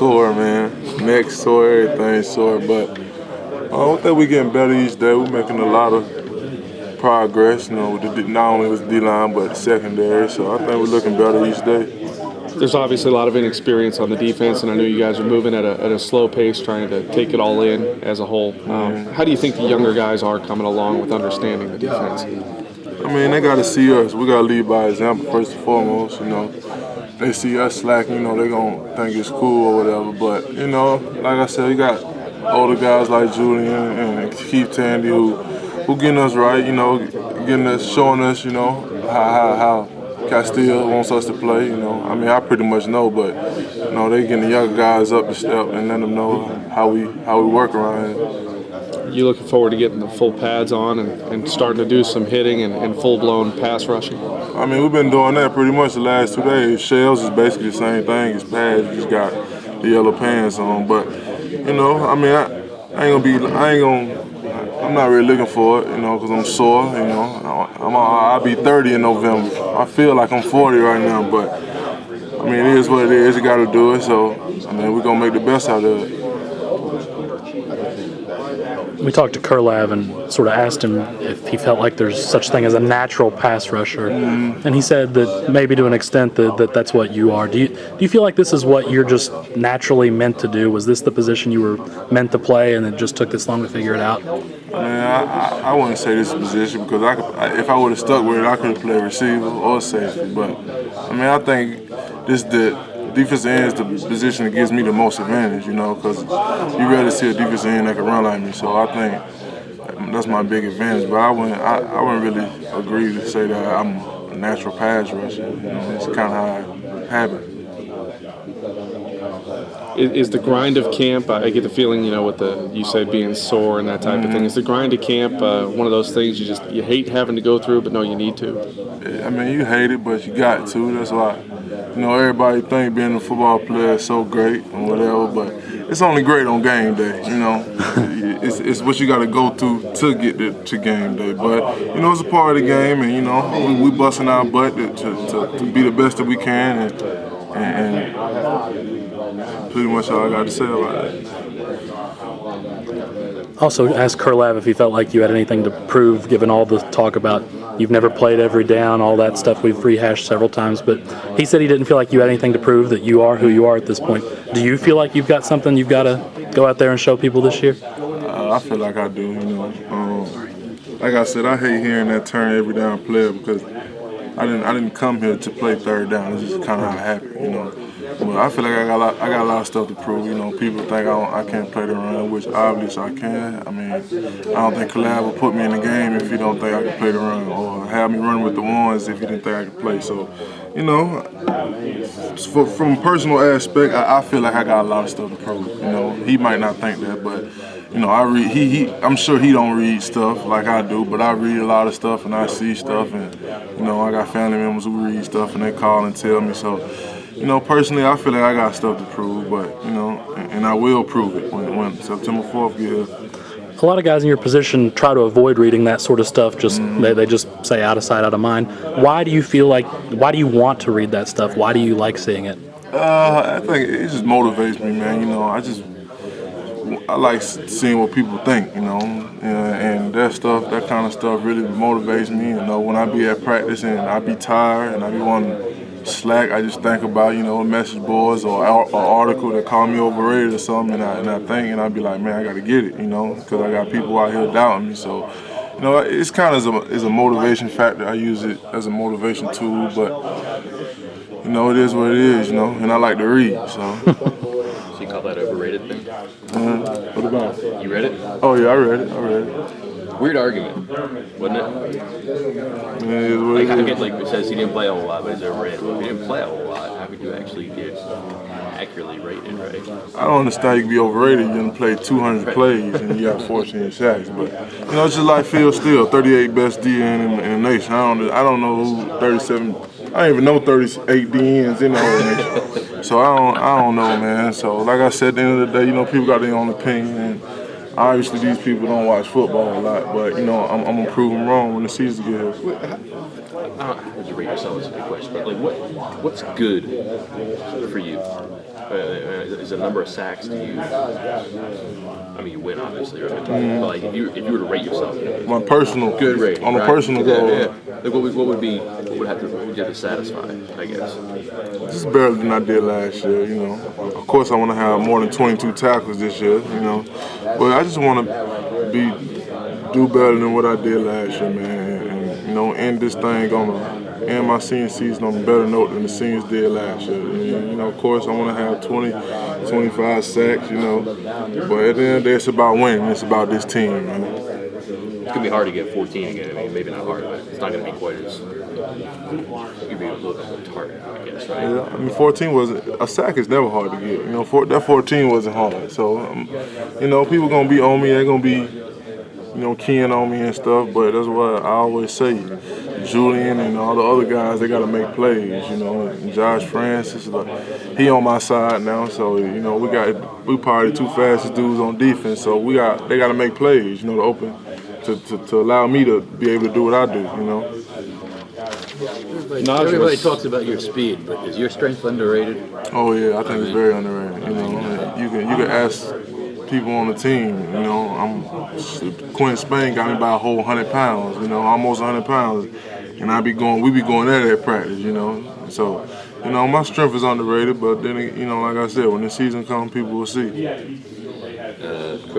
Sore, man. Neck sore, everything sore. But I think we're getting better each day. We're making a lot of progress, with not only with the D-line, but the secondary. So I think we're looking better each day. There's obviously a lot of inexperience on the defense, and I know you guys are moving at a slow pace, trying to take it all in as a whole. How do you think the younger guys are coming along with understanding the defense? They got to see us. We got to lead by example first and foremost. They see us slacking, they're going to think it's cool or whatever. But, like I said, we got older guys like Julian and Keith Tandy who getting us right, showing us, how Castile wants us to play, I pretty much know, but, they getting the younger guys up the step and letting them know how we work around here. You looking forward to getting the full pads on and starting to do some hitting and full-blown pass rushing? We've been doing that pretty much the last 2 days. Shells is basically the same thing as pads. You just got the yellow pants on. But, I'm not really looking for it, because I'm sore, I'll be 30 in November. I feel like I'm 40 right now, but, it is what it is. You got to do it. So, we're going to make the best out of it. We talked to Kurlav and sort of asked him if he felt like there's such thing as a natural pass rusher, and he said that maybe to an extent that's what you are. Do you feel like this is what you're just naturally meant to do? Was this the position you were meant to play, and it just took this long to figure it out? I wouldn't say this is a position because if I would have stuck with it, I could have played receiver or safety. But I think defensive end is the position that gives me the most advantage, because you rarely see a defensive end that can run like me. So I think that's my big advantage. But I wouldn't really agree to say that I'm a natural pass rusher. It's kind of how I have it. Is the grind of camp, I get the feeling, with you said being sore and that type of thing, is the grind of camp one of those things you hate having to go through, but no, you need to? You hate it, but you got to. That's why, everybody think being a football player is so great and whatever, but it's only great on game day, It's what you got to go through to get to game day. But, it's a part of the game, and, we busting our butt to be the best that we can, and pretty much all I got to say about it. Also asked Kurlav if he felt like you had anything to prove, given all the talk about you've never played every down, all that stuff we've rehashed several times. But he said he didn't feel like you had anything to prove, that you are who you are at this point. Do you feel like you've got something you've got to go out there and show people this year? I feel like I do, Like I said, I hate hearing that term every down player because I didn't come here to play third down. It's just kind of how it happened, But I feel like I got a lot of stuff to prove. People think I can't play the run, which obviously I can. I don't think Collab will put me in the game if he don't think I can play the run, or have me run with the ones if he didn't think I could play. So, from a personal aspect, I feel like I got a lot of stuff to prove. He might not think that, but I read. I'm sure he don't read stuff like I do, but I read a lot of stuff and I see stuff, and I got family members who read stuff and they call and tell me. So. Personally, I feel like I got stuff to prove, but, and I will prove it when September 4th gets here. A lot of guys in your position try to avoid reading that sort of stuff. They just say out of sight, out of mind. Why do you want to read that stuff? Why do you like seeing it? I think it just motivates me, man. I like seeing what people think, and that kind of stuff really motivates me. When I be at practice and I be tired and I be wanting slack, I just think about, message boards or an article that call me overrated or something, and I think, and I be like, man, I got to get it, because I got people out here doubting me. So, it's kind of as a motivation factor. I use it as a motivation tool, but, it is what it is, and I like to read, so. So you call that overrated thing? What about it? You read it? Oh, yeah, I read it. Weird argument, wasn't it? Yeah, It says he didn't play a whole lot, but he's overrated. Well, if he didn't play a whole lot, how could you actually get accurately rated, right? I don't understand you can be overrated. You didn't play 200 plays and you got 14 sacks, but it's just like Phil Steele, 38 best DN in the nation. I don't know who 37. I don't even know 38 DNs in the whole nation. So I don't know, man. So like I said, at the end of the day, people got their own opinion, and obviously these people don't watch football a lot. But I'm gonna prove them wrong when the season gets here. How would you rate yourself? Is a good question, but what's good for you? is the number of sacks do you? I mean, you win obviously, right? But like, if you were to rate yourself, My personal good rating on a right? personal goal. Yeah. Like, what would you have to satisfy? I guess. Just better than I did last year, you know. Of course, I want to have more than 22 tackles this year, you know. But I just want to do better than what I did last year, man. And you know, end this thing end my senior season on a better note than the seniors did last year. And, you know, of course, I want to have 20, 25 sacks, you know. But at the end of the day, it's about winning. It's about this team, man. It's gonna be hard to get 14 again. I mean, maybe not hard, but it's not gonna be quite as. You'd be a little bit more target, I guess, right? Yeah, I mean, 14 wasn't a sack is never hard to get. You know, that 14 wasn't hard. So, you know, people gonna be on me. They're gonna be, you know, keying on me and stuff. But that's what I always say. Julian and all the other guys, they gotta make plays. You know, and Josh Francis, he on my side now. So, you know, we probably the two fastest dudes on defense. So they gotta make plays. You know, to open. To allow me to be able to do what I do, you know. Everybody talks about your speed, but is your strength underrated? Oh yeah, I think it's very underrated. You know, you can ask people on the team. You know, Quinn Spain got me by a whole 100 pounds. You know, almost 100 pounds, and we be going at practice. You know, so you know my strength is underrated. But then you know, like I said, when the season comes, people will see.